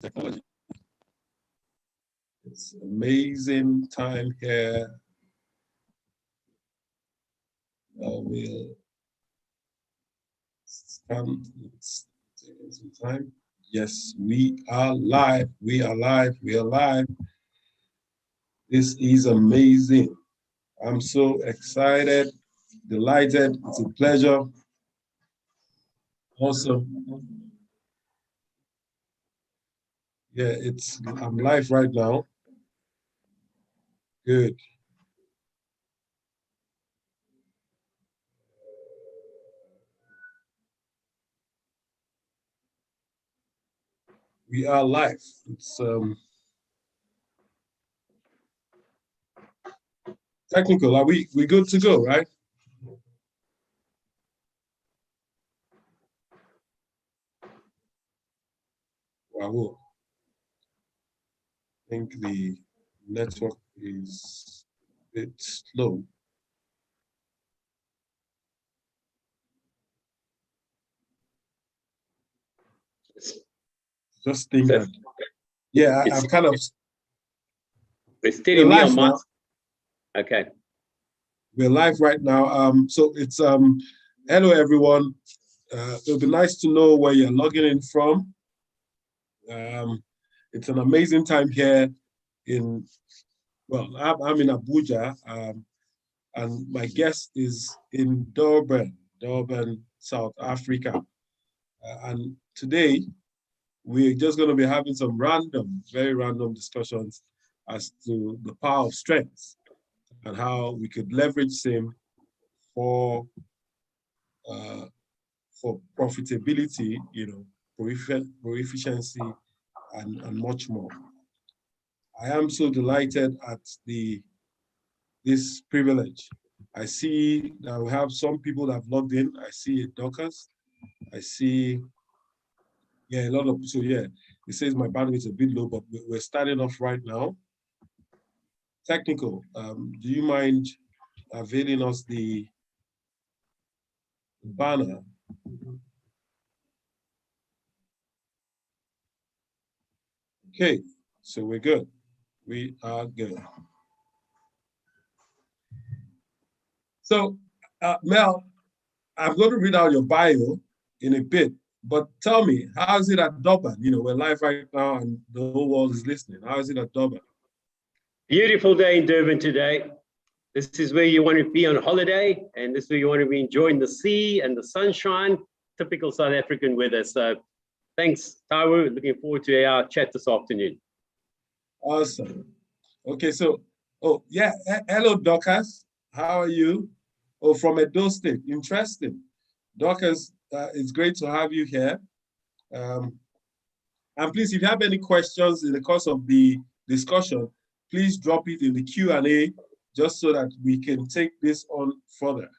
technology. It's amazing time here. We'll come. It's taking some time. Yes, we are live. We are live. We are live. This is amazing. I'm so excited, delighted. It's a pleasure. Awesome. Yeah, I'm live right now. Good. We are live. It's technical. Are we good to go, right? Wow. I think the network is a bit slow. Just think that. Yeah, I'm kind of. It's telling me on my. Okay. We're live right now. So it's hello everyone. It'll be nice to know where you're logging in from. It's an amazing time here in. Well, I'm in Abuja, and my guest is in Durban, South Africa. And today we're just going to be having some very random discussions as to the power of strength and how we could leverage same for profitability, for efficiency, and much more. I am so delighted at this privilege. I see that we have some people that have logged in. I see Dorcas. I see, a lot of, so yeah, it says my bandwidth is a bit low, but we're starting off right now. Technical, do you mind availing us the banner? Okay, so we're good. We are good. So, Mel, I'm going to read out your bio in a bit, but tell me, how is it at Durban? We're live right now and the whole world is listening. How is it at Durban? Beautiful day in Durban today. This is where you want to be on holiday, and this is where you want to be enjoying the sea and the sunshine, typical South African weather. So thanks, Taiwo. Looking forward to our chat this afternoon. Awesome. Okay, so, hello, Dorcas. How are you? Oh, from Edo State. Interesting. Dorcas, it's great to have you here. And please, if you have any questions in the course of the discussion, please drop it in the Q&A just so that we can take this on further.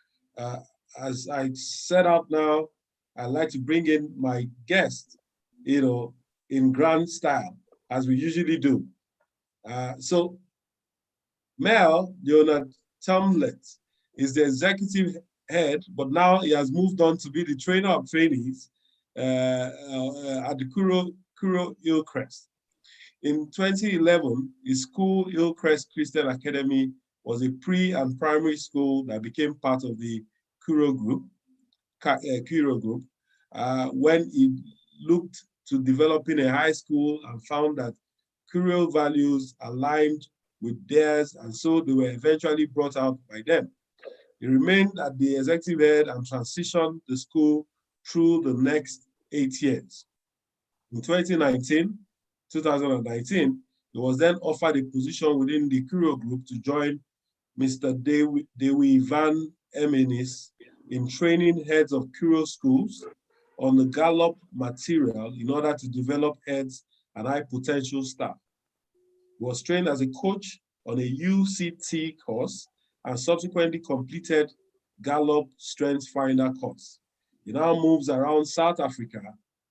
As I set out now, I'd like to bring in my guest, in grand style, as we usually do. So Leonard Temlett is the executive head, but now he has moved on to be the trainer of trainees at the Curro Hillcrest. In 2011, his school, Hillcrest Christian Academy, was a pre and primary school that became part of the Curro group. When he looked to developing a high school and found that Curro values aligned with theirs, and so they were eventually brought out by them. He remained at the executive head and transitioned the school through the next 8 years. In 2019, he was then offered a position within the Curro group to join Mr. Dewi Van Eminis in training heads of Curro schools on the Gallup material in order to develop heads and high potential staff. He was trained as a coach on a UCT course and subsequently completed Gallup Strength Finder course. He now moves around South Africa,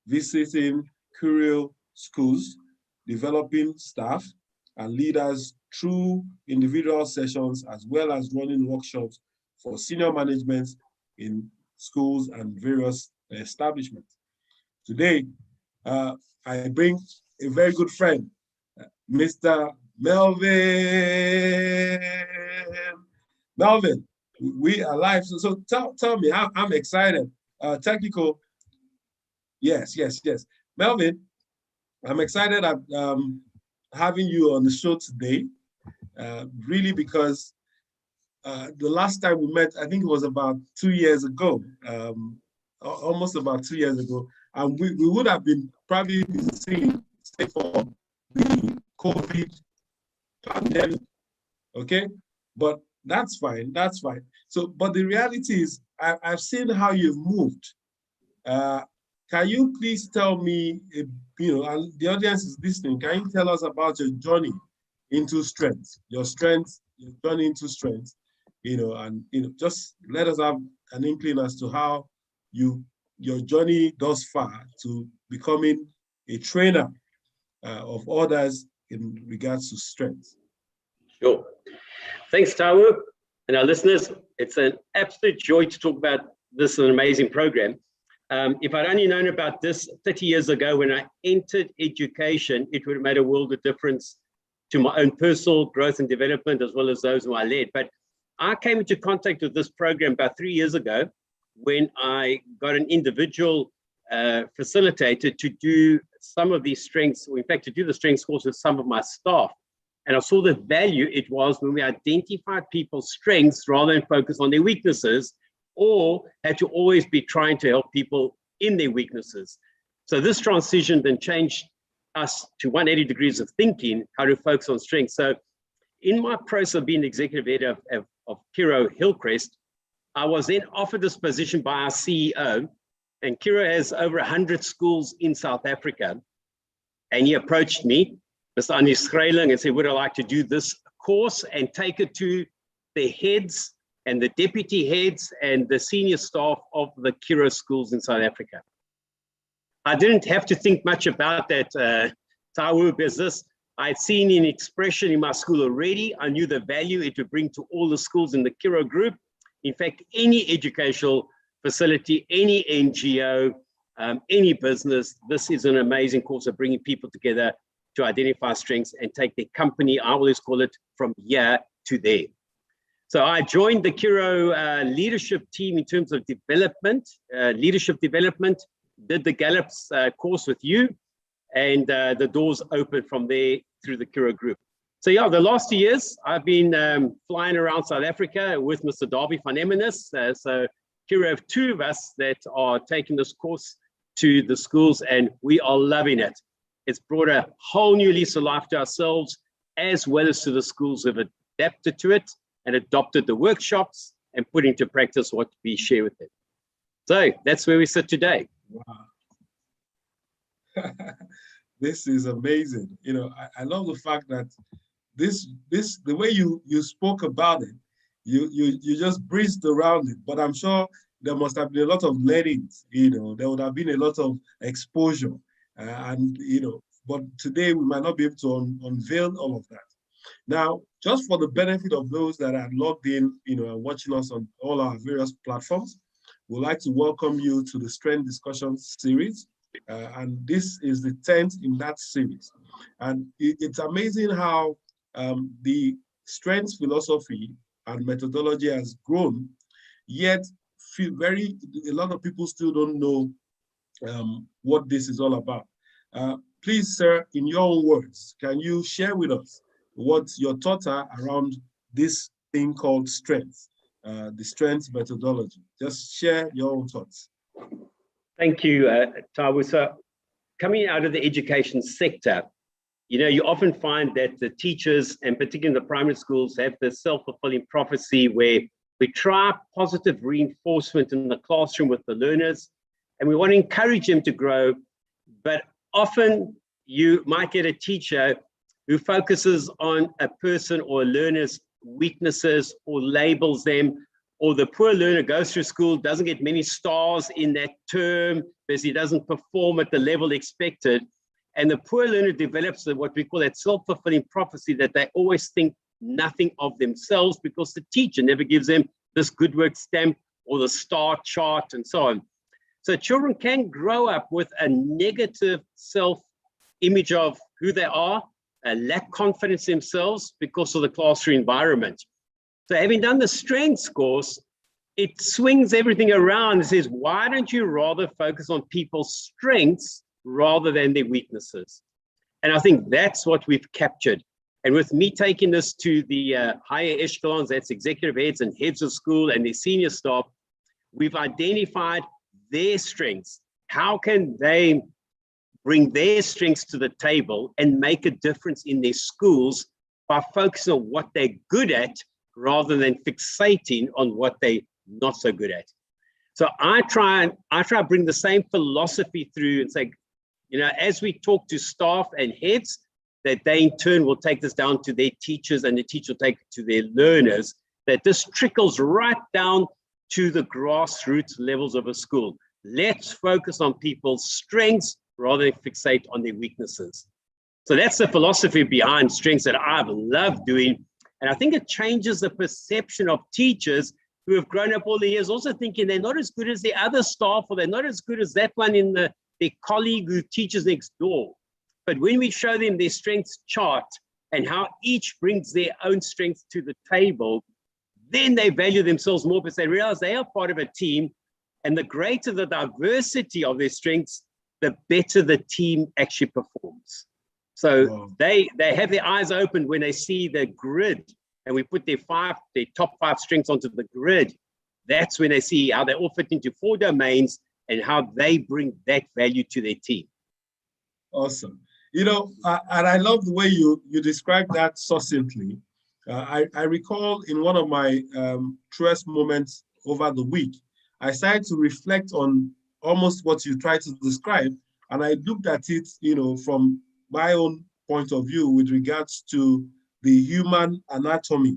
visiting Curro schools, developing staff and leaders through individual sessions, as well as running workshops for senior management in schools and various establishments. Today, I bring a very good friend, Mr. Melville. Melvin, we are live. So tell me, I'm excited. Technical, yes. Melvin, I'm excited at having you on the show today, really because the last time we met, I think it was about 2 years ago, almost about 2 years ago, and we would have been probably seeing, say, for the COVID pandemic, okay? But that's fine. So, but the reality is, I've seen how you've moved. Can you please tell me, and the audience is listening, can you tell us about your journey into strength, your journey into strength, and just let us have an inkling as to how your journey thus far to becoming a trainer of others in regards to strength. Sure. Thanks, Taiwo. And our listeners, it's an absolute joy to talk about this amazing program. If I'd only known about this 30 years ago when I entered education, it would have made a world of difference to my own personal growth and development, as well as those who I led. But I came into contact with this program about 3 years ago when I got an individual facilitator to do some of these strengths, or in fact, to do the strengths course with some of my staff. And I saw the value it was when we identified people's strengths rather than focus on their weaknesses, or had to always be trying to help people in their weaknesses. So this transition then changed us to 180 degrees of thinking, how to focus on strengths. So in my process of being executive head of Curro Hillcrest, I was then offered this position by our CEO, and Curro has over 100 schools in South Africa. And he approached me, Mr. Andy Schreling, and said, would I like to do this course and take it to the heads and the deputy heads and the senior staff of the Curro schools in South Africa. I didn't have to think much about that Taiwo business. I'd seen an expression in my school already. I knew the value it would bring to all the schools in the Curro group. In fact, any educational facility, any NGO, any business, this is an amazing course of bringing people together to identify strengths and take their company, I always call it, from here to there. So I joined the Curro leadership team in terms of development, leadership development, did the Gallup's course with you, and the doors opened from there through the Curro group. So yeah, the last 2 years, I've been flying around South Africa with Mr. Darby van Emmenis. So Curro have 2 of us that are taking this course to the schools, and we are loving it. It's brought a whole new lease of life to ourselves, as well as to the schools who have adapted to it and adopted the workshops and put into practice what we share with them. So that's where we sit today. Wow. This is amazing. I love the fact that the way you spoke about it, you just breezed around it. But I'm sure there must have been a lot of learnings. There would have been a lot of exposure, but today we might not be able to unveil all of that. Now, just for the benefit of those that are logged in, and watching us on all our various platforms, we'd like to welcome you to the Strength Discussion series. And this is the 10th in that series. And it's amazing how the strength philosophy and methodology has grown, yet a lot of people still don't know what this is all about. Please, sir, in your own words, can you share with us what your thoughts are around this thing called strength, the strength methodology? Just share your own thoughts. Thank you, Taiwo. So coming out of the education sector, you often find that the teachers, and particularly in the primary schools, have this self-fulfilling prophecy where we try positive reinforcement in the classroom with the learners, and we want to encourage them to grow. But often you might get a teacher who focuses on a person or a learner's weaknesses or labels them, or the poor learner goes through school, doesn't get many stars in that term because he doesn't perform at the level expected. And the poor learner develops what we call that self-fulfilling prophecy, that they always think nothing of themselves because the teacher never gives them this good work stamp or the star chart and so on. So children can grow up with a negative image of who they are, lack confidence themselves because of the classroom environment. So having done the strengths course, it swings everything around and says, why don't you rather focus on people's strengths rather than their weaknesses? And I think that's what we've captured. And with me taking this to the higher echelons, that's executive heads and heads of school and their senior staff, we've identified their strengths. How can they bring their strengths to the table and make a difference in their schools by focusing on what they're good at rather than fixating on what they're not so good at? So I try to bring the same philosophy through and say, you know, as we talk to staff and heads, that they in turn will take this down to their teachers and the teacher will take it to their learners, that this trickles right down to the grassroots levels of a school. Let's focus on people's strengths rather than fixate on their weaknesses. So that's the philosophy behind strengths that I've loved doing. And I think it changes the perception of teachers who have grown up all the years also thinking they're not as good as the other staff, or they're not as good as that one in their colleague who teaches next door. But when we show them their strengths chart and how each brings their own strengths to the table, then they value themselves more because they realize they are part of a team, and the greater the diversity of their strengths, the better the team actually performs. So they have their eyes open when they see the grid, and we put their top 5 strengths onto the grid. That's when they see how they all fit into 4 domains and how they bring that value to their team. Awesome. You know, and I love the way you described that succinctly. I recall in one of my truest moments over the week, I started to reflect on almost what you tried to describe, and I looked at it, you know, from my own point of view with regards to the human anatomy.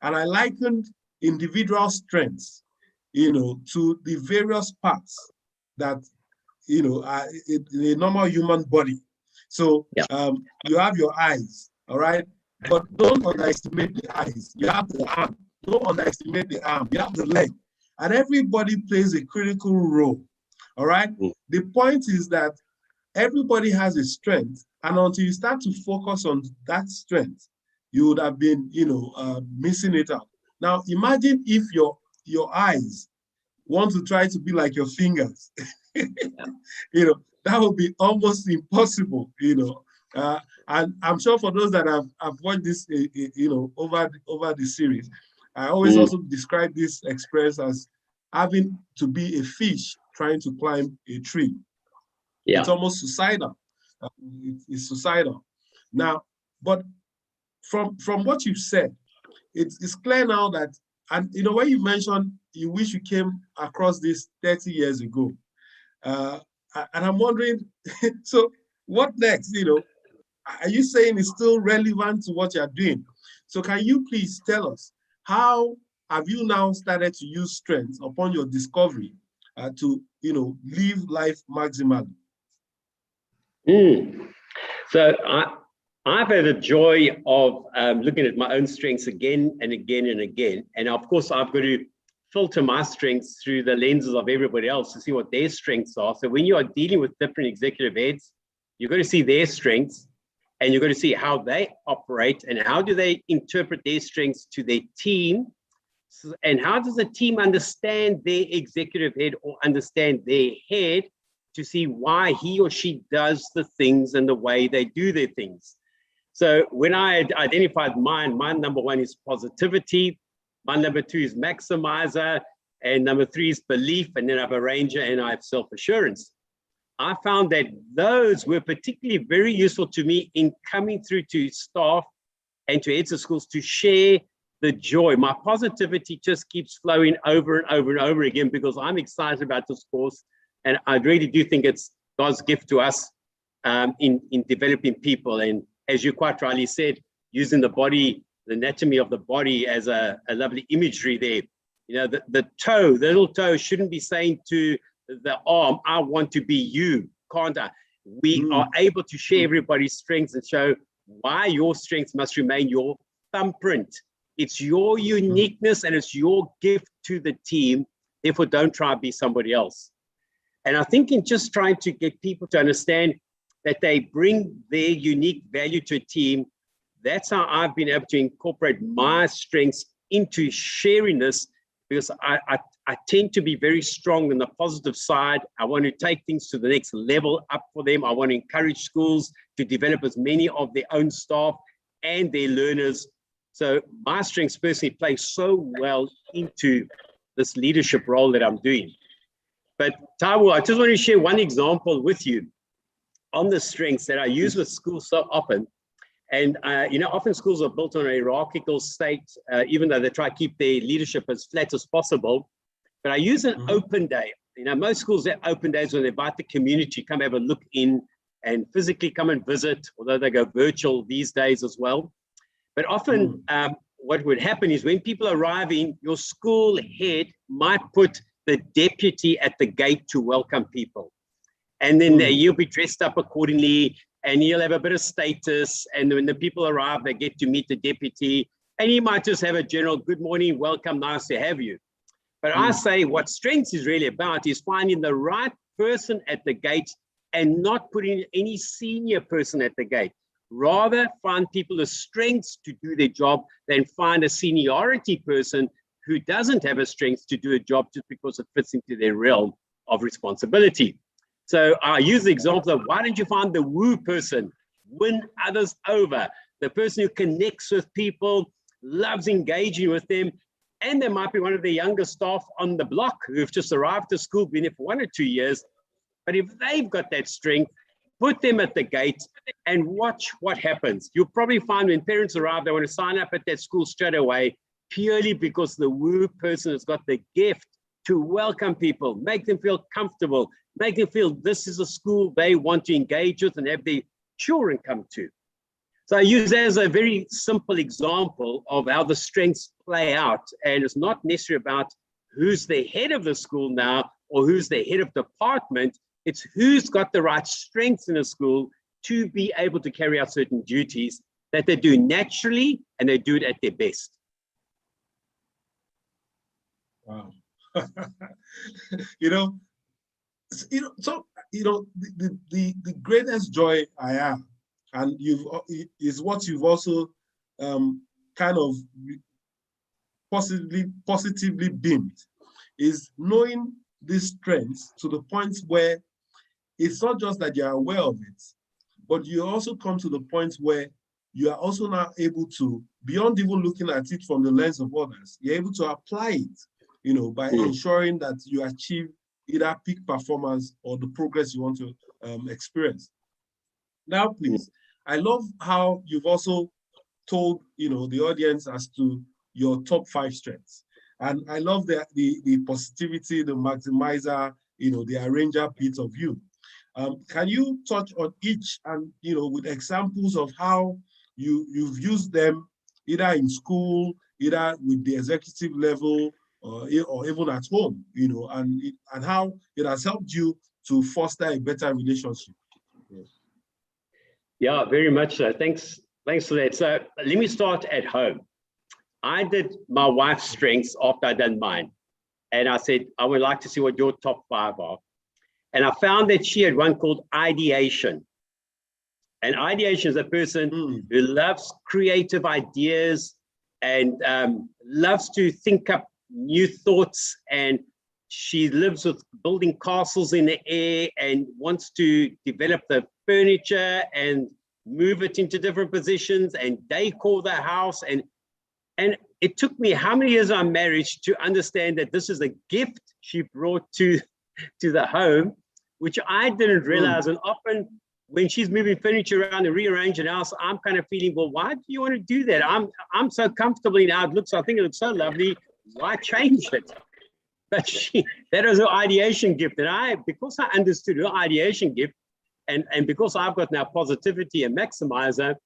And I likened individual strengths, you know, to the various parts that, you know, are in a normal human body. So you have your eyes, all right? But don't underestimate the eyes. You have the arm. Don't underestimate the arm. You have the leg. And everybody plays a critical role, all right? The point is that everybody has a strength, and until you start to focus on that strength, you would have been, you know, missing it out. Now, imagine if your eyes want to try to be like your fingers. You know, that would be almost impossible, you know. And I'm sure for those that have watched this, you know, over the series, I always also describe this experience as having to be a fish trying to climb a tree. Yeah. It's almost suicidal. It's suicidal. Now, but from what you've said, it's clear now that, and you know, when you mentioned you wish you came across this 30 years ago, and I'm wondering, so what next? You know, are you saying it's still relevant to what you're doing? So can you please tell us, how have you now started to use strengths upon your discovery to, you know, live life maximally? So I've had the joy of looking at my own strengths again and again and again. And of course, I've got to filter my strengths through the lenses of everybody else to see what their strengths are. So when you are dealing with different executive heads, you've got to see their strengths, and you've got to see how they operate and how do they interpret their strengths to their team. And how does the team understand their executive head or understand their head to see why he or she does the things and the way they do their things. So when I identified mine number 1 is positivity, my number 2 is maximizer, and number 3 is belief, and then I have arranger and I have self-assurance. I found that those were particularly very useful to me in coming through to staff and to heads of schools to share the joy. My positivity just keeps flowing over and over and over again because I'm excited about this course. And I really do think it's God's gift to us in developing people. And as you quite rightly said, using the body, the anatomy of the body as a lovely imagery there. You know, the toe, the little toe shouldn't be saying to the arm, I want to be you, can't I? We are able to share everybody's strengths and show why your strengths must remain your thumbprint. It's your uniqueness and it's your gift to the team. Therefore, don't try to be somebody else. And I think in just trying to get people to understand that they bring their unique value to a team. That's how I've been able to incorporate my strengths into sharing this, because I tend to be very strong on the positive side. I want to take things to the next level up for them. I want to encourage schools to develop as many of their own staff and their learners. So my strengths personally play so well into this leadership role that I'm doing. But Taiwo, I just want to share one example with you on the strengths that I use with schools so often. And, often schools are built on a hierarchical state, even though they try to keep their leadership as flat as possible. But I use an open day. Most schools have open days when they invite the community, come have a look in and physically come and visit, although they go virtual these days as well. But often what would happen is when people are arriving, your school head might put the deputy at the gate to welcome people. And then you'll be dressed up accordingly, and you'll have a bit of status. And when the people arrive, they get to meet the deputy. And you might just have a general good morning, welcome, nice to have you. But I say what strengths is really about is finding the right person at the gate and not putting any senior person at the gate. Rather find people with strengths to do their job than find a seniority person who doesn't have a strength to do a job just because it fits into their realm of responsibility. So I use the example of, why don't you find the woo person, win others over, the person who connects with people, loves engaging with them, and there might be one of the younger staff on the block who've just arrived to school, been here for 1 or 2 years. But if they've got that strength, put them at the gate and watch what happens. You'll probably find when parents arrive, they want to sign up at that school straight away, purely because the woo person has got the gift to welcome people, make them feel comfortable, make them feel this is a school they want to engage with and have their children come to. So I use that as a very simple example of how the strengths play out. And it's not necessarily about who's the head of the school now or who's the head of department. It's who's got the right strengths in a school to be able to carry out certain duties that they do naturally and they do it at their best. Wow. the greatest joy I have, and is what you've also kind of positively beamed, is knowing these strengths to the point where it's not just that you're aware of it, but you also come to the point where you are also now able to, beyond even looking at it from the lens of others, you're able to apply it, by ensuring that you achieve either peak performance or the progress you want to experience. Now, please, I love how you've also told, the audience as to your top 5 strengths. And I love the positivity, the maximizer, the arranger bit of you. Can you touch on each and, with examples of how you've used them either in school, either with the executive level, or even at home, and how it has helped you to foster a better relationship? Yeah, very much so. Thanks for that. So let me start at home. I did my wife's strengths after I done mine. And I said, I would like to see what your top 5 are. And I found that she had one called ideation. And ideation is a person who loves creative ideas and loves to think up new thoughts. And she lives with building castles in the air and wants to develop the furniture and move it into different positions and decor the house. And it took me how many years of marriage to understand that this is a gift she brought to the home, which I didn't realize. And often when she's moving furniture around and rearranging the house, I'm kind of feeling, well, why do you want to do that? I'm so comfortable in how it looks. I think it looks so lovely. Why change it? But that was her ideation gift. And because I understood her ideation gift, and because I've got now positivity and maximizer,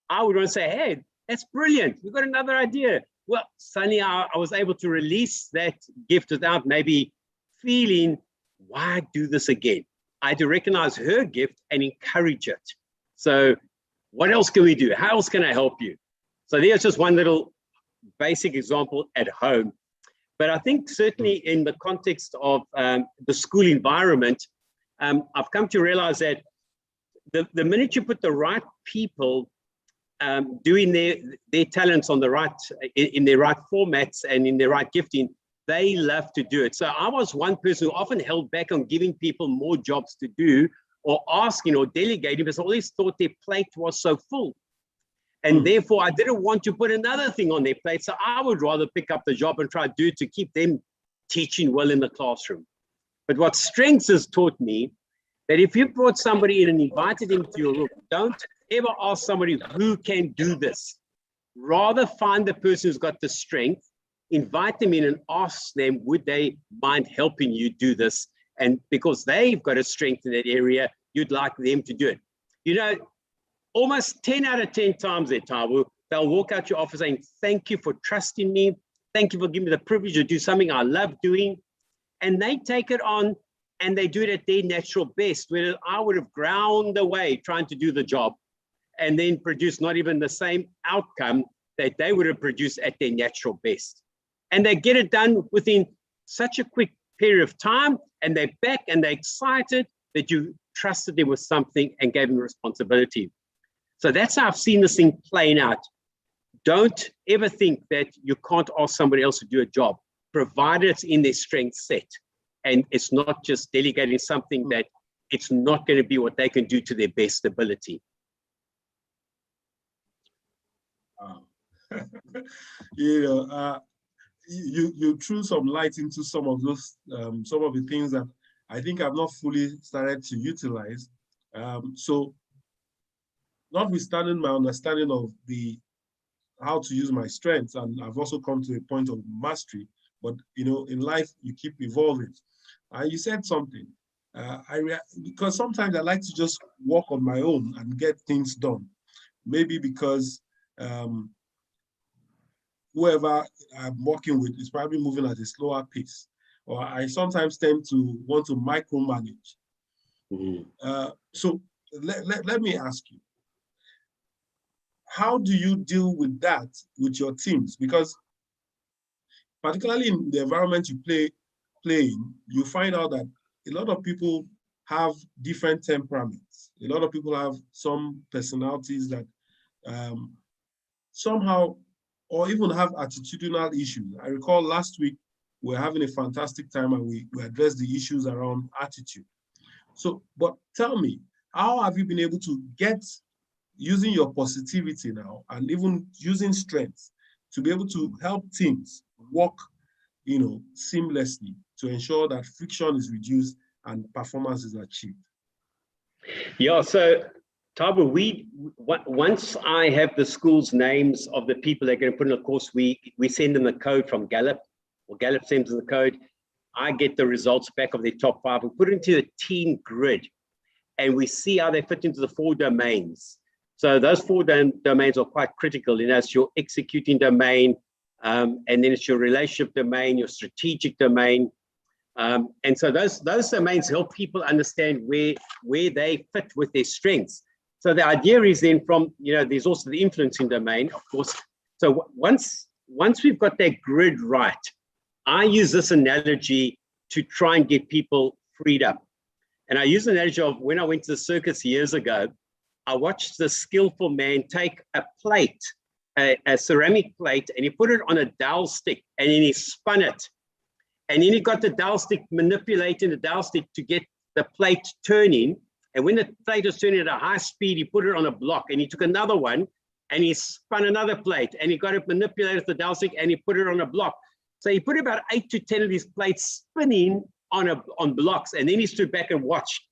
I would want to say, hey, that's brilliant. We've got another idea. Well, suddenly I was able to release that gift without maybe feeling, why do this again? I had to recognize her gift and encourage it. So what else can we do? How else can I help you? So there's just one little basic example at home. But I think certainly in the context of the school environment, I've come to realize that the minute you put the right people doing their talents on the right, in their right formats and in their right gifting, they love to do it. So I was one person who often held back on giving people more jobs to do or asking or delegating because I always thought their plate was so full. And therefore I didn't want to put another thing on their plate. So I would rather pick up the job and try to do it to keep them teaching well in the classroom. But what Strengths has taught me, that if you brought somebody in and invited them to your room, don't ever ask somebody who can do this. Rather find the person who's got the strength, invite them in and ask them, would they mind helping you do this? And because they've got a strength in that area, you'd like them to do it. You know, almost 10 out of 10 times at Taiwo, they'll walk out your office saying, thank you for trusting me. Thank you for giving me the privilege to do something I love doing. And they take it on and they do it at their natural best, where I would have ground away trying to do the job and then produce not even the same outcome that they would have produced at their natural best. And they get it done within such a quick period of time, and they're back and they're excited that you trusted them with something and gave them responsibility. So that's how I've seen this thing playing out. Don't ever think that you can't ask somebody else to do a job, provided it's in their strength set. And it's not just delegating something that it's not going to be what they can do to their best ability. You threw some light into some of those, some of the things that I think I've not fully started to utilize. So notwithstanding my understanding of how to use my strengths, and I've also come to a point of mastery, but you know, in life, you keep evolving. You said something, because sometimes I like to just walk on my own and get things done. Maybe because whoever I'm working with is probably moving at a slower pace, or I sometimes tend to want to micromanage. So let me ask you, how do you deal with that with your teams? Because particularly in the environment you play in, you find out that a lot of people have different temperaments. A lot of people have some personalities that somehow, or even have attitudinal issues. I recall last week, we were having a fantastic time and we addressed the issues around attitude. So, but tell me, how have you been able to get, using your positivity now and even using strengths, to be able to help teams work, you know, seamlessly to ensure that friction is reduced and performance is achieved? Yeah, so Taiwo, once I have the school's names of the people that are going to put in a course, we send them the code from Gallup, or Gallup sends them the code. I get the results back of their top 5. We put it into a team grid, and we see how they fit into the 4 domains. So those 4 domains are quite critical. You know, it's your executing domain, and then it's your relationship domain, your strategic domain. And so those domains help people understand where they fit with their strengths. So the idea is then from, you know, there's also the influencing domain, of course. So once we've got that grid right, I use this analogy to try and get people freed up. And I use the analogy of when I went to the circus years ago, I watched the skillful man take a plate, a ceramic plate, and he put it on a dowel stick, and then he spun it. And then he got the dowel stick, manipulating the dowel stick to get the plate turning. And when the plate was turning at a high speed, he put it on a block, and he took another one and he spun another plate, and he got it manipulated the dowel stick and he put it on a block. So he put about 8 to 10 of these plates spinning on blocks, and then he stood back and watched.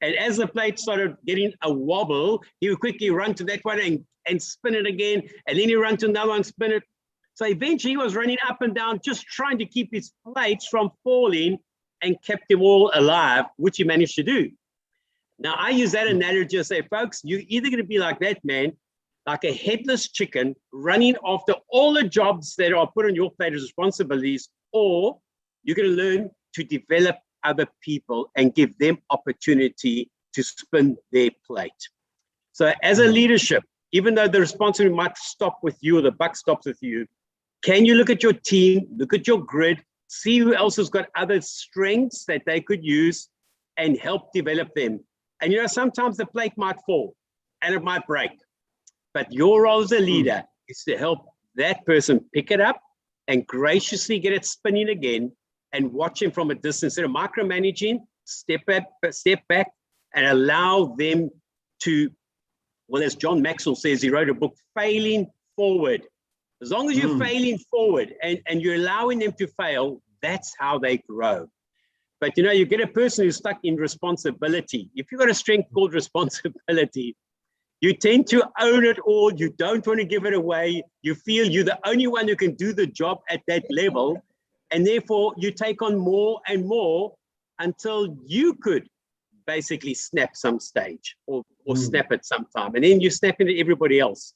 And as the plate started getting a wobble, he would quickly run to that one and spin it again, and then he run to another one, spin it. So eventually he was running up and down, just trying to keep his plates from falling, and kept them all alive, which he managed to do. Now, I use that analogy to say, folks, you're either going to be like that man, like a headless chicken, running after all the jobs that are put on your plate as responsibilities, or you're going to learn to develop other people and give them opportunity to spin their plate. So as a leadership, even though the responsibility might stop with you or the buck stops with you, can you look at your team, look at your grid, see who else has got other strengths that they could use and help develop them? And sometimes the plate might fall and it might break. But your role as a leader is to help that person pick it up and graciously get it spinning again and watch him from a distance. Instead of micromanaging, step back and allow them to, well, as John Maxwell says, he wrote a book, Failing Forward. As long as you're failing forward and you're allowing them to fail, that's how they grow. But you get a person who's stuck in responsibility. If you've got a strength called responsibility, you tend to own it all. You don't want to give it away. You feel you're the only one who can do the job at that level. And therefore, you take on more and more until you could basically snap some stage or snap at some time. And then you snap into everybody else.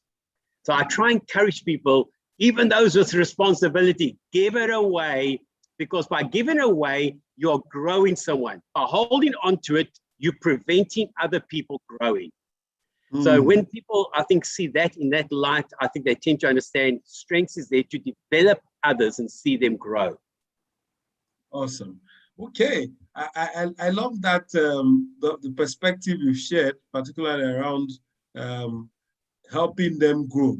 So I try and encourage people, even those with responsibility, give it away, because by giving it away, you're growing someone. By holding on to it, you're preventing other people growing. So when people, I think, see that in that light, I think they tend to understand strength is there to develop others and see them grow. Awesome. Okay. I love that the perspective you shared, particularly around helping them grow,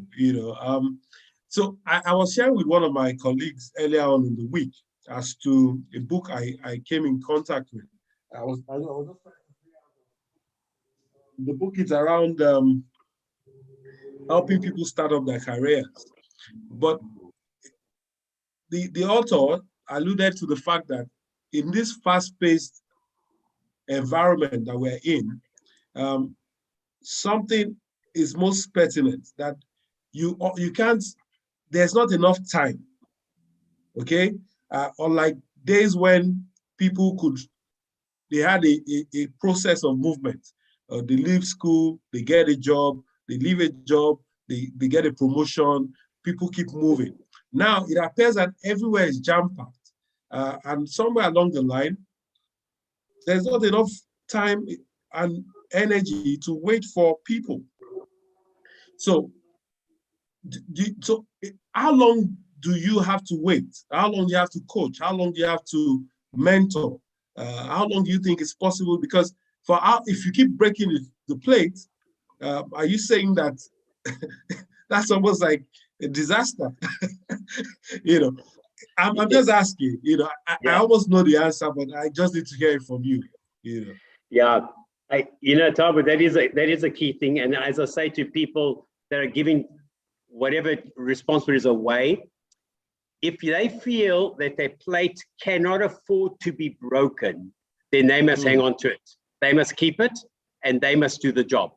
So I was sharing with one of my colleagues earlier on in the week as to a book I came in contact with. I was just the book is around helping people start up their careers. But the author alluded to the fact that in this fast-paced environment that we're in, something is most pertinent, that you can't, there's not enough time, okay? Unlike days when people they had a process of movement. They leave school, they get a job, they leave a job, they get a promotion, people keep moving. Now, it appears that everywhere is jam-packed. And somewhere along the line, there's not enough time and energy to wait for people. So how long do you have to wait? How long do you have to coach? How long do you have to mentor? How long do you think it's possible? Because if you keep breaking the plate, are you saying that that's almost like a disaster? I'm just asking. I almost know the answer, but I just need to hear it from you. Yeah, Taiwo, that is a key thing. And as I say to people that are giving whatever responsibilities away, if they feel that their plate cannot afford to be broken, then they must hang on to it. They must keep it and they must do the job.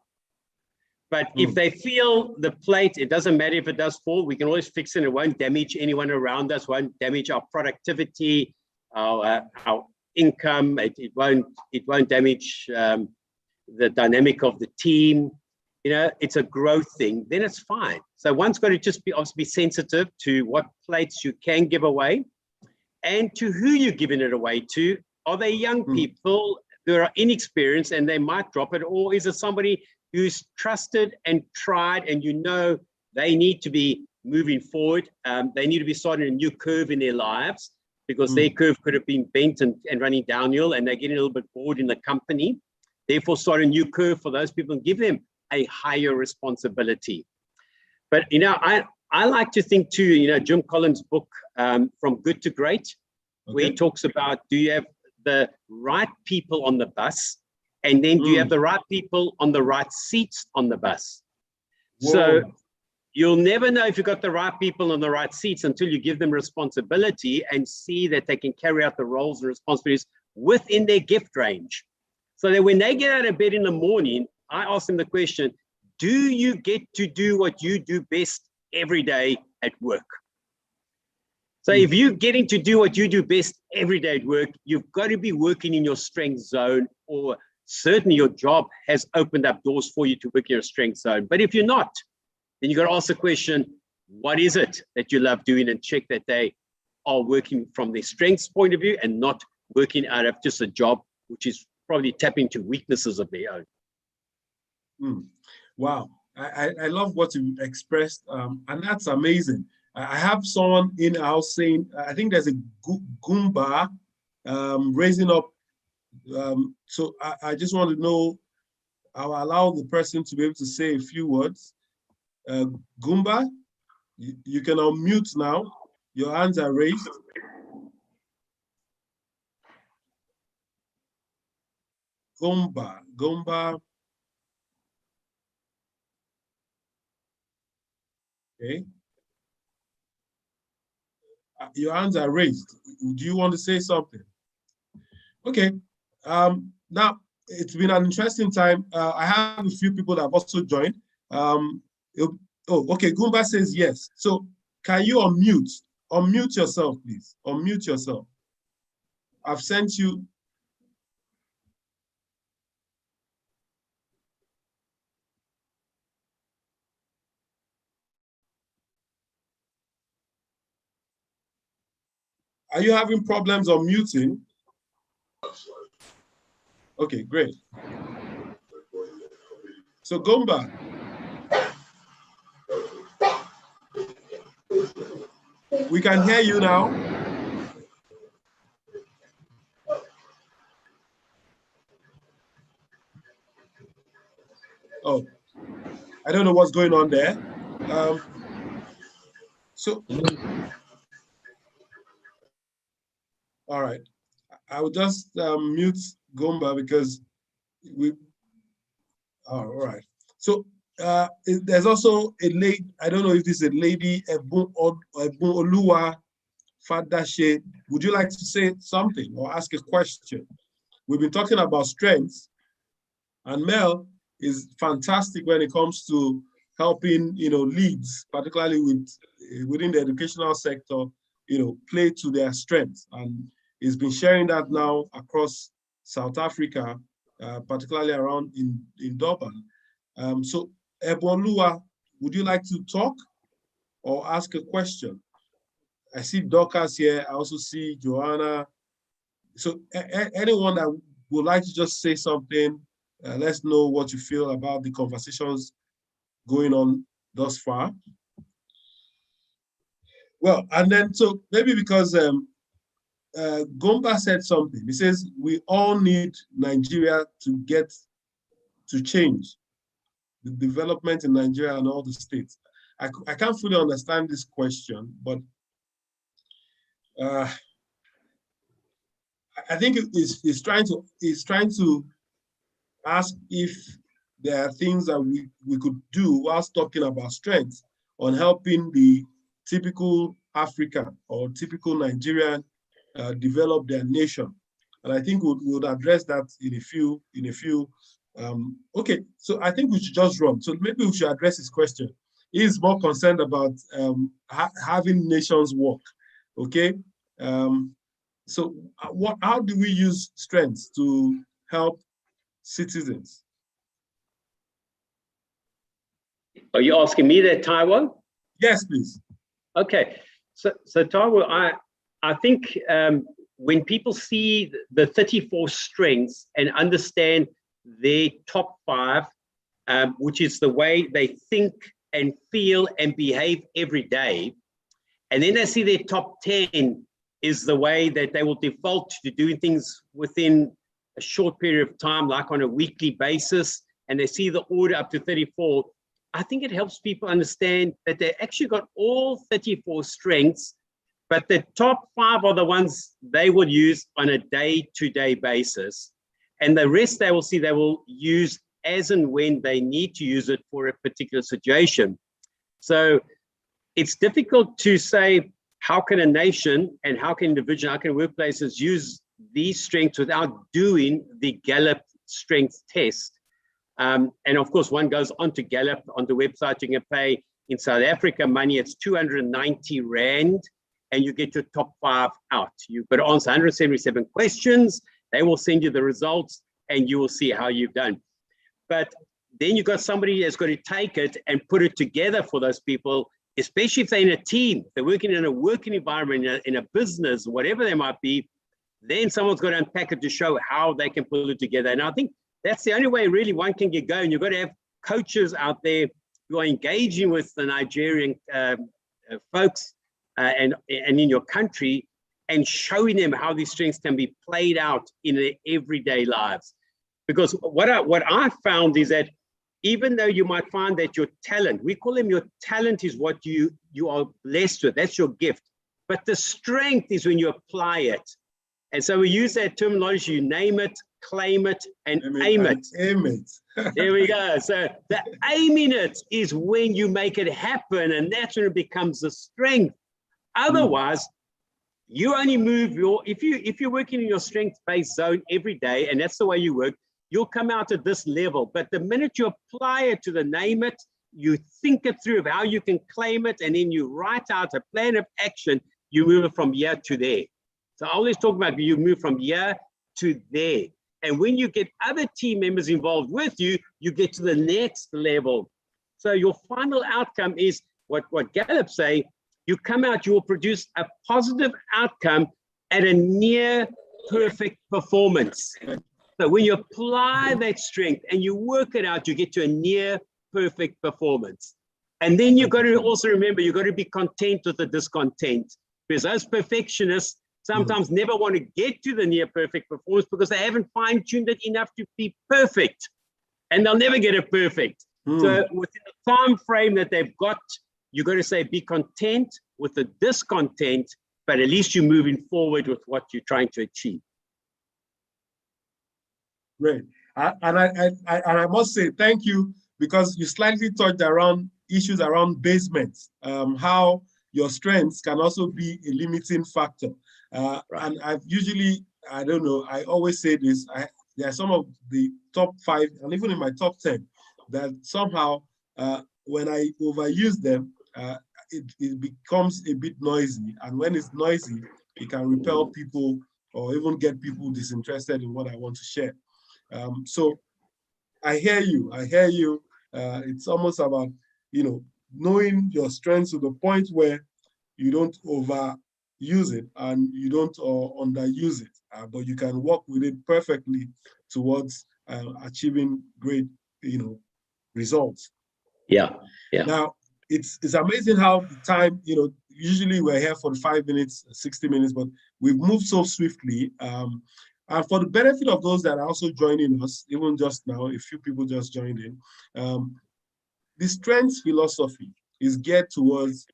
But if they feel the plate, it doesn't matter if it does fall, we can always fix it. It won't damage anyone around us, won't damage our productivity, our income. It won't damage the dynamic of the team. It's a growth thing, then it's fine. So one's got to just be sensitive to what plates you can give away and to who you're giving it away to. Are they young people who are inexperienced and they might drop it? Or is it somebody who's trusted and tried and they need to be moving forward? They need to be starting a new curve in their lives because their curve could have been bent and running downhill and they're getting a little bit bored in the company. Therefore, start a new curve for those people and give them a higher responsibility. But, I like to think too, Jim Collins' book, From Good to Great, where he talks about, do you have the right people on the bus? And then do you have the right people on the right seats on the bus? Whoa. So you'll never know if you've got the right people on the right seats until you give them responsibility and see that they can carry out the roles and responsibilities within their gift range. So that when they get out of bed in the morning, I ask them the question, do you get to do what you do best every day at work? So if you're getting to do what you do best every day at work, you've got to be working in your strength zone, or certainly your job has opened up doors for you to work in your strength zone. But if you're not, then you've got to ask the question, what is it that you love doing, and check that they are working from their strengths point of view and not working out of just a job, which is probably tapping into weaknesses of their own. Wow. I love what you expressed, and that's amazing. I have someone in house saying, I think there's a Goomba raising up. So I just want to know I'll allow the person to be able to say a few words. Gumba, you can unmute now. Your hands are raised. Gumba. Okay. Your hands are raised. Do you want to say something? Okay. Now, it's been an interesting time. I have a few people that have also joined. Okay. Gumba says yes. So can you unmute? Unmute yourself, please. Unmute yourself. I've sent you. Are you having problems unmuting? Okay, great. So Gumba. We can hear you now. Oh, I don't know what's going on there. All right. I will just mute Gumba because all right. So there's also a lady, I don't know if this is a lady, Ebun Oluwa Fadashe. Would you like to say something or ask a question? We've been talking about strengths, and Mel is fantastic when it comes to helping, leads, particularly within the educational sector, play to their strengths. And he's been sharing that now across South Africa, particularly around in Durban. So Ebonlua, would you like to talk or ask a question? I see Dorcas here. I also see Joanna. So anyone that would like to just say something, let's know what you feel about the conversations going on thus far. Well, and then so maybe because Gomba said something. He says we all need Nigeria to change the development in Nigeria and all the states. I can't fully understand this question, but I think he's trying to ask if there are things that we could do whilst talking about strengths on helping the typical African or typical Nigerian develop their nation. And I think we'll address that in a few. Okay, so I think we should just run. So maybe we should address his question. He is more concerned about having nations work. Okay, so how do we use strengths to help citizens? Are you asking me that, Taiwo? Yes, please. Okay, so Taiwo, I think when people see the 34 strengths and understand their top 5, which is the way they think and feel and behave every day, and then they see their top 10 is the way that they will default to doing things within a short period of time, like on a weekly basis, and they see the order up to 34, I think it helps people understand that they actually got all 34 strengths, but the top 5 are the ones they will use on a day-to-day basis. And the rest they will see they will use as and when they need to use it for a particular situation. So it's difficult to say, how can a nation and how can individuals, how can workplaces use these strengths without doing the Gallup strength test? And of course, one goes onto Gallup, on the website, you can pay in South Africa money, it's 290 Rand, and you get your top 5 out. You've got to answer 177 questions, they will send you the results, and you will see how you've done. But then you've got somebody that's got to take it and put it together for those people, especially if they're in a team, they're working in a working environment, in a business, whatever they might be, then someone's got to unpack it to show how they can pull it together. And I think that's the only way really one can get going. You've got to have coaches out there who are engaging with the Nigerian folks and in your country and showing them how these strengths can be played out in their everyday lives. Because what I found is that even though you might find that your talent, we call them your talent is what you are blessed with, that's your gift. But the strength is when you apply it. And so we use that terminology, you name it, claim it, and aim it. Aim it. There we go. So the aiming it is when you make it happen, and that's when it becomes the strength. Otherwise, you only move if you're working in your strength-based zone every day, and that's the way you work, you'll come out at this level. But the minute you apply it to the name it, you think it through of how you can claim it, and then you write out a plan of action, you move it from here to there. So I always talk about you move from here to there. And when you get other team members involved with you, you get to the next level. So your final outcome is what Gallup say, you come out, you will produce a positive outcome at a near perfect performance. So when you apply that strength and you work it out, you get to a near perfect performance. And then you've got to also remember, you've got to be content with the discontent, because those perfectionists sometimes never want to get to the near perfect performance because they haven't fine-tuned it enough to be perfect, and they'll never get it perfect. So within the time frame that they've got, you've got to say, be content with the discontent, but at least you're moving forward with what you're trying to achieve. Great. And I must say thank you, because you slightly touched around issues around basements, how your strengths can also be a limiting factor. Right. And I've usually, I don't know, I always say this, there are some of the top 5, and even in my top 10, that somehow when I overuse them, it becomes a bit noisy. And when it's noisy, it can repel people or even get people disinterested in what I want to share. So I hear you. It's almost about, knowing your strengths to the point where you don't overuse it and you don't underuse it, but you can work with it perfectly towards achieving great, results. Yeah. Now, it's amazing how the time, usually we're here for 5 minutes, 60 minutes, but we've moved so swiftly. And for the benefit of those that are also joining us, even just now, a few people just joined in, the strengths philosophy is geared towards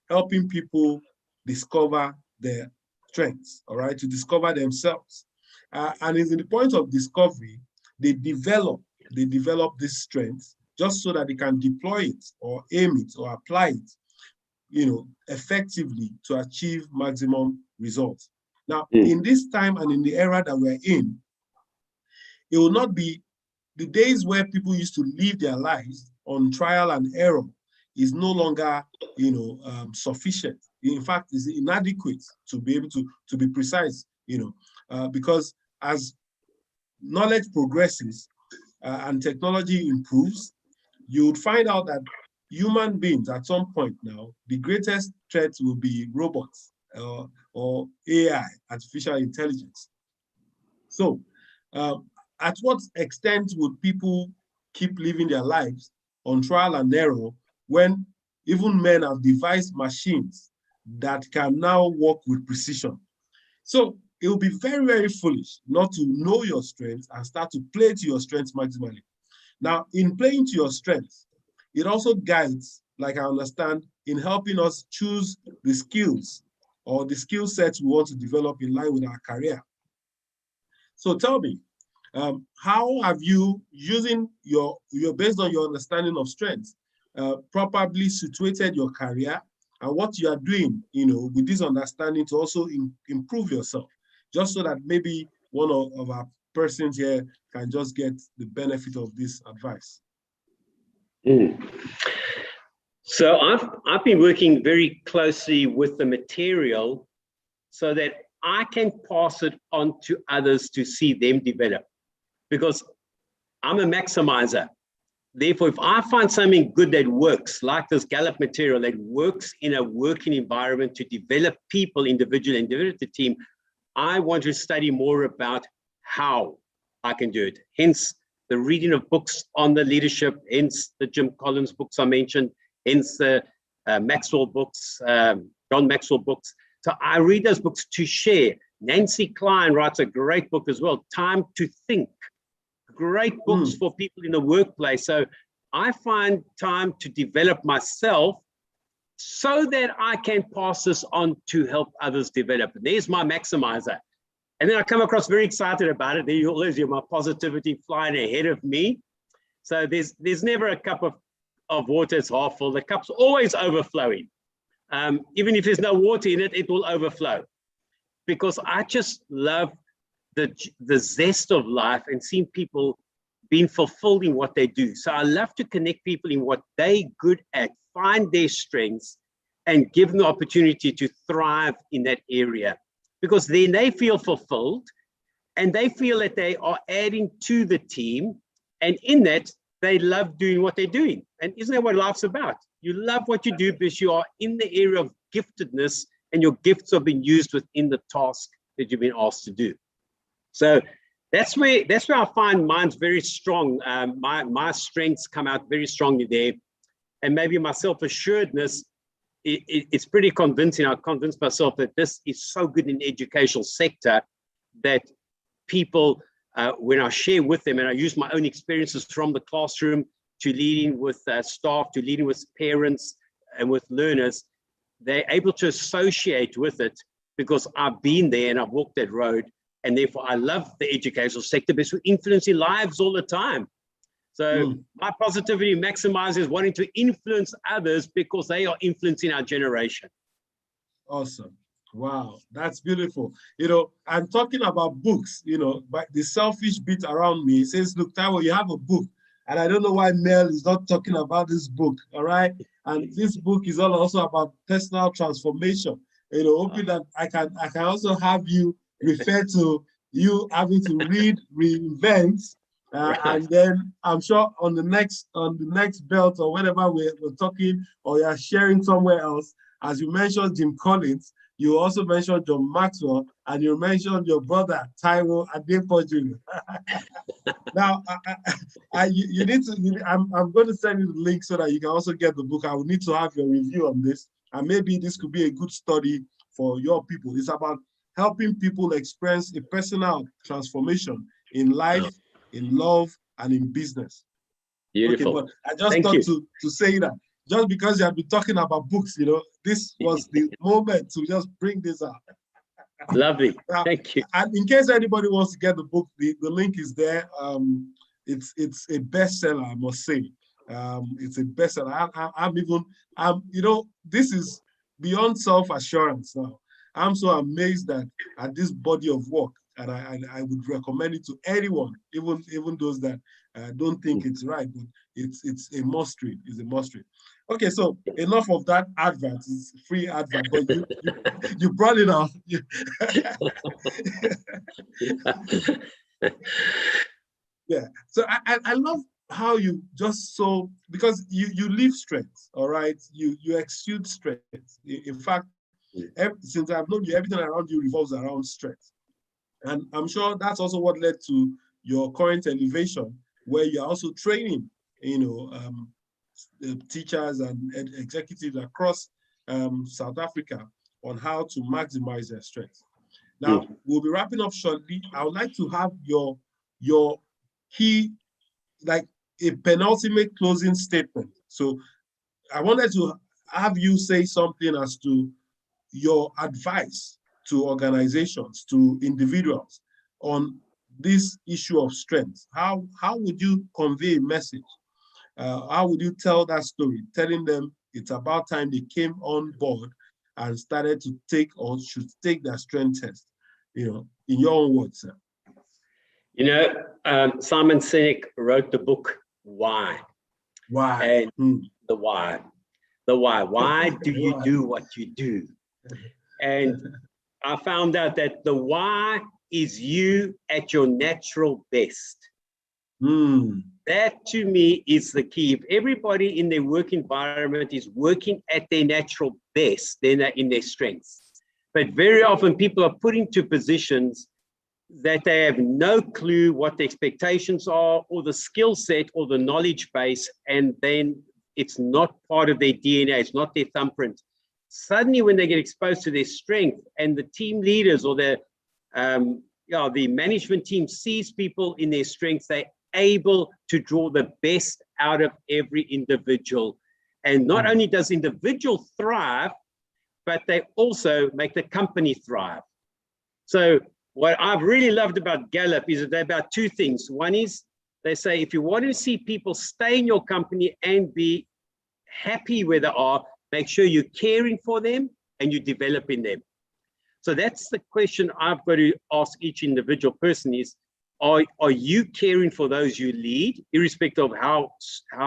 helping people discover their strengths, all right, to discover themselves. And in the point of discovery, they develop these strengths just so that they can deploy it or aim it or apply it, effectively to achieve maximum results. Now, in this time and in the era that we're in, it will not be the days where people used to live their lives on trial and error is no longer, sufficient. In fact, it's inadequate to be able to be precise, because as knowledge progresses and technology improves, you would find out that human beings at some point now, the greatest threat will be robots or AI, artificial intelligence. So at what extent would people keep living their lives on trial and error when even men have devised machines that can now work with precision? So it will be very, very foolish not to know your strengths and start to play to your strengths maximally. Now, in playing to your strengths, it also guides, like I understand, in helping us choose the skills or the skill sets we want to develop in line with our career. So tell me, how have you, using based on your understanding of strengths, properly situated your career and what you are doing, with this understanding to also improve yourself, just so that maybe one of our persons here can just get the benefit of this advice? So I've been working very closely with the material so that I can pass it on to others to see them develop, because I'm a maximizer. Therefore, if I find something good that works, like this Gallup material that works in a working environment to develop people individually and develop the team, I want to study more about how I can do it. Hence the reading of books on the leadership, hence the Jim Collins books I mentioned, hence the Maxwell books, John Maxwell books. So I read those books to share. Nancy Klein writes a great book as well, Time to Think. great books for people in the workplace. So I find time to develop myself so that I can pass this on to help others develop. And there's my maximizer. And then I come across very excited about it. There you always hear my positivity flying ahead of me. So there's never a cup of water that's half full. The cup's always overflowing. Even if there's no water in it, it will overflow. Because I just love the zest of life and seeing people being fulfilled in what they do. So I love to connect people in what they're good at, find their strengths, and give them the opportunity to thrive in that area. Because then they feel fulfilled and they feel that they are adding to the team. And in that, they love doing what they're doing. And isn't that what life's about? You love what you do because you are in the area of giftedness and your gifts are being used within the task that you've been asked to do. So that's where I find mine's very strong. My strengths come out very strongly there. And maybe my self-assuredness, it's pretty convincing. I convinced myself that this is so good in the educational sector that people, when I share with them and I use my own experiences from the classroom to leading with staff, to leading with parents and with learners, they're able to associate with it because I've been there and I've walked that road. And therefore I love the educational sector because we're influencing lives all the time. So my positivity maximizes wanting to influence others because they are influencing our generation. Awesome. Wow, that's beautiful. I'm talking about books, but the selfish bit around me says, look, Taiwo, you have a book. And I don't know why Mel is not talking about this book, all right? And this book is all also about personal transformation. Hoping that I can also have you refer to you having to read, reinvent, and then I'm sure on the next belt or whenever we're talking or you're sharing somewhere else, as you mentioned Jim Collins, you also mentioned John Maxwell, and you mentioned your brother Taiwo Adepoju. Now, you need to. I'm going to send you the link so that you can also get the book. I will need to have your review on this, and maybe this could be a good study for your people. It's about helping people experience a personal transformation in life, in love, and in business. Beautiful. Okay, but I just thought to say that just because you have been talking about books, this was the moment to just bring this up. Lovely. Thank you. And in case anybody wants to get the book, the link is there. It's a bestseller, I must say. It's a bestseller. This is beyond self-assurance now. I'm so amazed at this body of work, and I would recommend it to anyone, even those that don't think it's right, but it's a must read. It's a must read. Okay, so enough of that advert. It's free advert, but you brought it up. Yeah. So I love how you just because you live strength, all right? You exude strength. In fact, since I've known you, everything around you revolves around strength. And I'm sure that's also what led to your current elevation, where you're also training, teachers and executives across South Africa on how to maximize their strength. Now, we'll be wrapping up shortly. I would like to have your key, like a penultimate closing statement. So I wanted to have you say something as to your advice to organizations, to individuals on this issue of strength. How would you convey a message? How would you tell that story, telling them it's about time they came on board and started to take or should take their strength test, in your own words, sir? Simon Sinek wrote the book, Why? Why? And the why. The why. Why do you do what you do? And I found out that the why is you at your natural best. That to me is the key. If everybody in their work environment is working at their natural best, then they're in their strengths. But very often people are put into positions that they have no clue what the expectations are or the skill set or the knowledge base, and then it's not part of their DNA, it's not their thumbprint. Suddenly when they get exposed to their strength and the team leaders or the management team sees people in their strengths, they able to draw the best out of every individual. And not only does individual thrive, but they also make the company thrive. So what I've really loved about Gallup is that they're about two things. One is they say, if you want to see people stay in your company and be happy where they are, make sure you're caring for them and you're developing them. So that's the question I've got to ask each individual person is, are you caring for those you lead, irrespective of how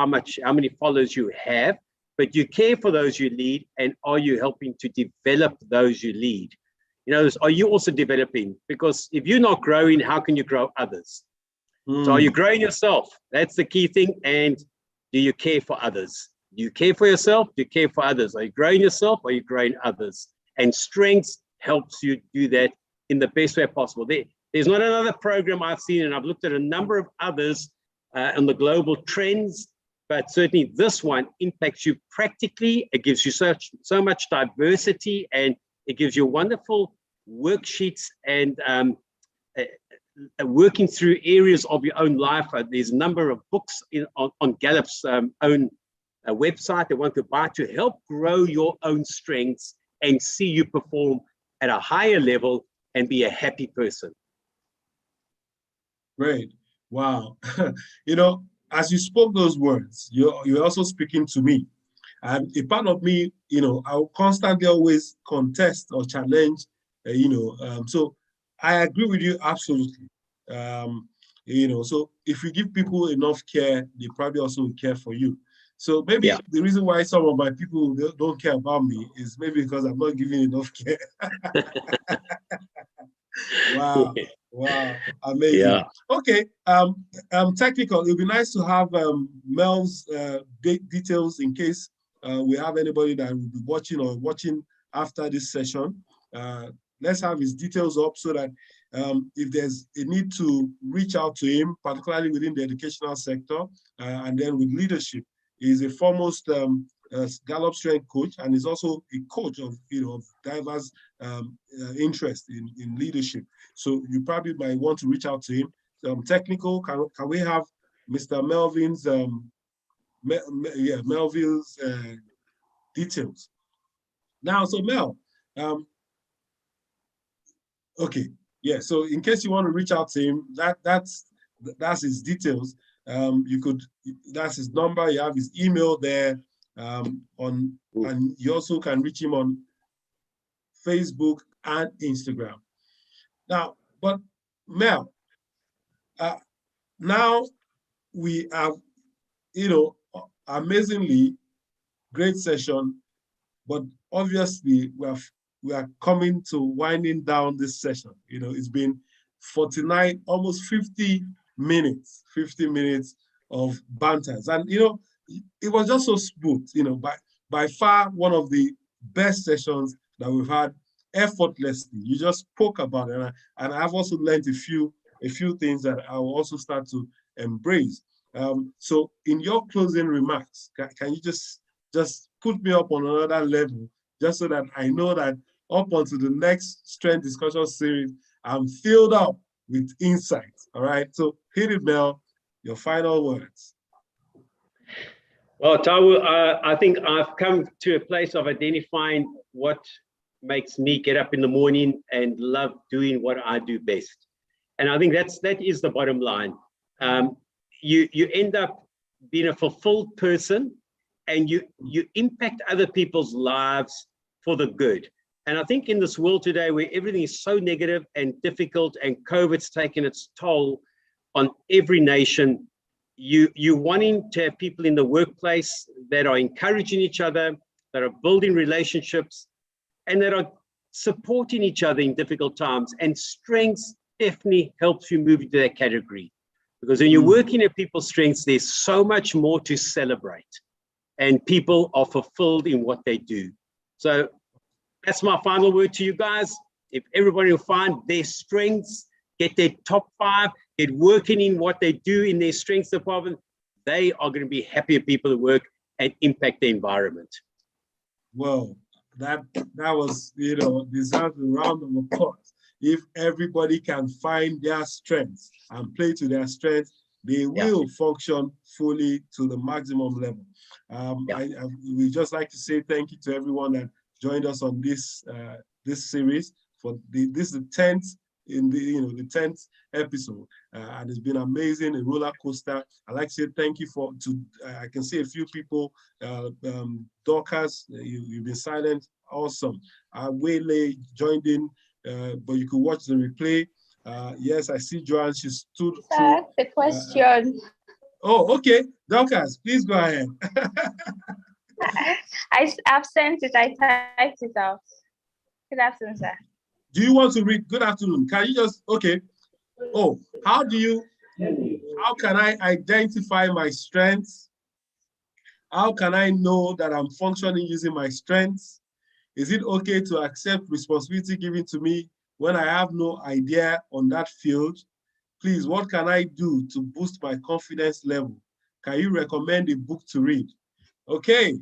many followers you have, but you care for those you lead, and are you helping to develop those you lead? You know, are you also developing? Because if you're not growing, how can you grow others? So are you growing yourself? That's the key thing. And do you care for others? Do you care for yourself? Do you care for others? Are you growing yourself? Or are you growing others? And strengths helps you do that in the best way possible. There's not another program I've seen, and I've looked at a number of others on the global trends, but certainly this one impacts you practically. It gives you so much diversity, and it gives you wonderful worksheets and working through areas of your own life. There's a number of books on Gallup's own website that one could buy to help grow your own strengths and see you perform at a higher level and be a happy person. Great. Wow. You know, as you spoke those words, you're also speaking to me. And a part of me, you know, I'll constantly always contest or challenge, so I agree with you absolutely. You know, so if you give people enough care, they probably also will care for you. So maybe the reason why some of my people don't care about me is maybe because I'm not giving enough care. Wow. Wow, amazing. Yeah. Okay, technical. It would be nice to have Mel's details in case we have anybody that will be watching after this session. Let's have his details up so that if there's a need to reach out to him, particularly within the educational sector, and then with leadership. He's a foremost Gallup strength coach, and he's also a coach of diverse interest in leadership. So you probably might want to reach out to him. Technical, can we have Mr. Melvin's Melville's details? Now, so Mel, okay, yeah. So in case you want to reach out to him, that's his details. That's his number. You have his email there. And you also can reach him on Facebook and Instagram. Now, but Mel, now we have, amazingly great session, but obviously we are coming to winding down this session. It's been 49, almost 50 minutes of banters, and it was just so smooth. By far one of the best sessions that we've had, effortlessly. You just spoke about it, and I've also learned a few things that I will also start to embrace. So in your closing remarks, can you just put me up on another level, just so that I know that up onto the next strength discussion series, I'm filled up with insights. All right, so hit it, Mel, your final words. Well, Taiwo, I think I've come to a place of identifying what makes me get up in the morning and love doing what I do best. And I think that is the bottom line. You end up being a fulfilled person, and you impact other people's lives for the good. And I think in this world today where everything is so negative and difficult, and COVID's taken its toll on every nation, you wanting to have people in the workplace that are encouraging each other, that are building relationships, and that are supporting each other in difficult times. And strengths definitely helps you move into that category. Because when you're working at people's strengths, there's so much more to celebrate. And people are fulfilled in what they do. So that's my final word to you guys. If everybody will find their strengths, get their top 5, get working in what they do in their strengths department, they are going to be happier people at work and impact the environment. Well, that was, deserves a round of applause. If everybody can find their strengths and play to their strengths, they will function fully to the maximum level. We just like to say thank you to everyone that joined us on this this series. This is the 10th in the 10th episode, and it's been amazing, a roller coaster. I'd like to say thank you I can see a few people, Dorcas, you've been silent, awesome. Waylay joined in, but you could watch the replay. Yes, I see Joanne, she stood Sir, the question. Oh, okay, Dorcas, please go ahead. I've sent it, I typed it out. Good afternoon, sir. Do you want to read? Good afternoon. Can you just, okay. Oh, how can I identify my strengths? How can I know that I'm functioning using my strengths? Is it okay to accept responsibility given to me when I have no idea on that field? Please, what can I do to boost my confidence level? Can you recommend a book to read? Okay,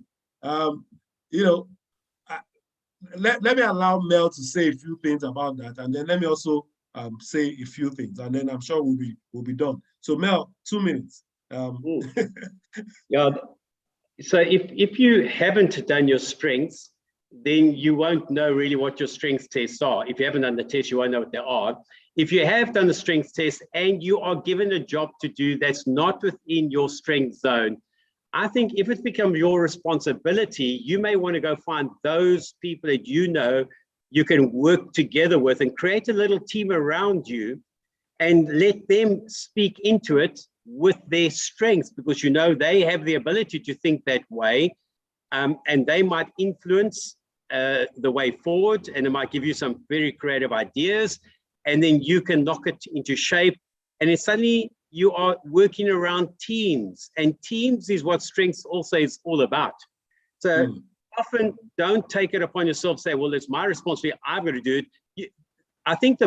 let me allow Mel to say a few things about that, and then let me also say a few things, and then I'm sure we'll be done. So Mel, 2 minutes. Yeah. So if you haven't done your strengths, then you won't know really what your strengths tests are. If you haven't done the test, you won't know what they are. If you have done the strengths test and you are given a job to do that's not within your strength zone, I think if it becomes your responsibility, you may want to go find those people that you know you can work together with and create a little team around you and let them speak into it with their strengths, because you know they have the ability to think that way, and they might influence the way forward, and it might give you some very creative ideas, and then you can knock it into shape, and then suddenly you are working around teams, and teams is what strengths also is all about. So often don't take it upon yourself, say, well, it's my responsibility, I've got to do it. I think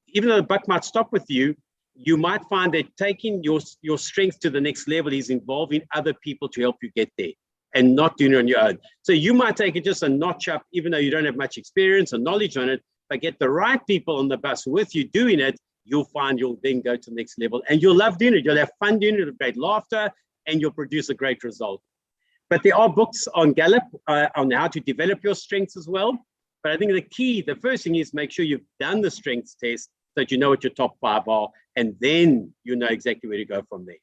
even though the buck might stop with you, you might find that taking your strengths to the next level is involving other people to help you get there and not doing it on your own. So you might take it just a notch up, even though you don't have much experience or knowledge on it, but get the right people on the bus with you doing it, you'll find you'll then go to the next level and you'll love doing it. You'll have fun doing it, with great laughter, and you'll produce a great result. But there are books on Gallup on how to develop your strengths as well. But I think the first thing is make sure you've done the strengths test so that you know what your top 5 are, and then you know exactly where to go from there.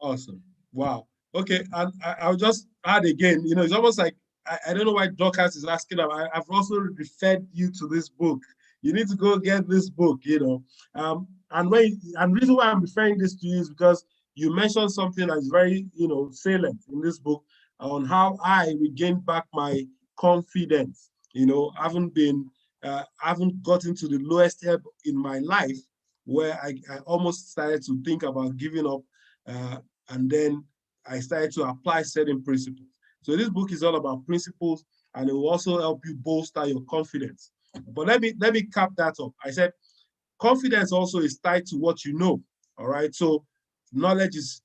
Awesome. Wow. Okay. And I'll just add again, it's almost like, I don't know why Dorcas is asking. I've also referred you to this book. You need to go get this book, and the reason why I'm referring this to you is because you mentioned something that's very, salient in this book on how I regained back my confidence. I haven't gotten to the lowest ebb in my life where I almost started to think about giving up, and then I started to apply certain principles. So this book is all about principles, and it will also help you bolster your confidence. But let me cap that up. I said confidence also is tied to what you know. All right. So knowledge is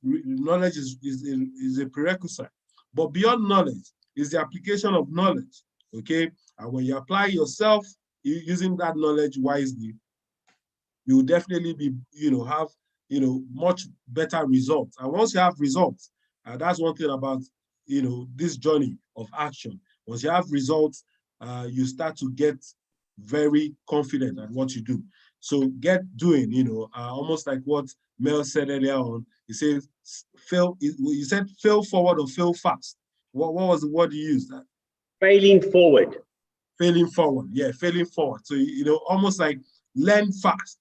a prerequisite. But beyond knowledge is the application of knowledge. Okay. And when you apply yourself using that knowledge wisely, you will definitely be, have, much better results. And once you have results, that's one thing about, this journey of action. Once you have results, you start to get very confident at what you do. So get doing, almost like what Mel said earlier on. He says, you said fail forward or fail fast. What was the word you used? Failing forward. Failing forward, yeah, failing forward. So, almost like learn fast,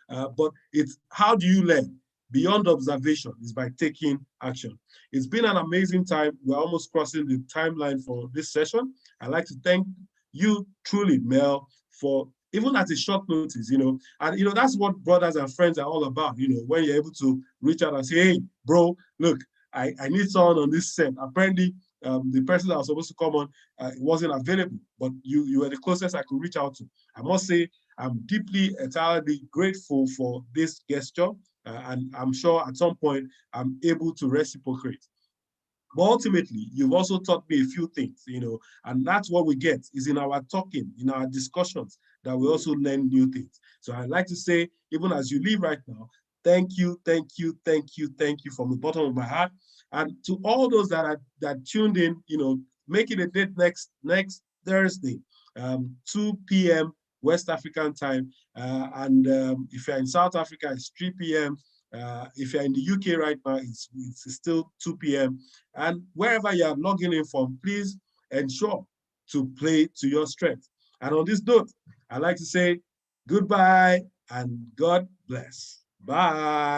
but it's how do you learn? Beyond observation is by taking action. It's been an amazing time. We're almost crossing the timeline for this session. I'd like to thank you truly, Mel, for even at a short notice, and that's what brothers and friends are all about, when you're able to reach out and say, hey, bro, look, I need someone on this set. Apparently, the person that was supposed to come on wasn't available, but you were the closest I could reach out to. I must say, I'm deeply, entirely grateful for this gesture, and I'm sure at some point I'm able to reciprocate. But ultimately, you've also taught me a few things, and that's what we get is in our talking, in our discussions, that we also learn new things. So I'd like to say, even as you leave right now, Thank you, thank you, thank you, thank you from the bottom of my heart. And to all those that tuned in, make it a date next Thursday, 2 p.m. West African time. And if you're in South Africa, it's 3 p.m. If you're in the UK right now, it's still 2 p.m. And wherever you are logging in from, please ensure to play to your strength. And on this note, I'd like to say goodbye and God bless. Bye.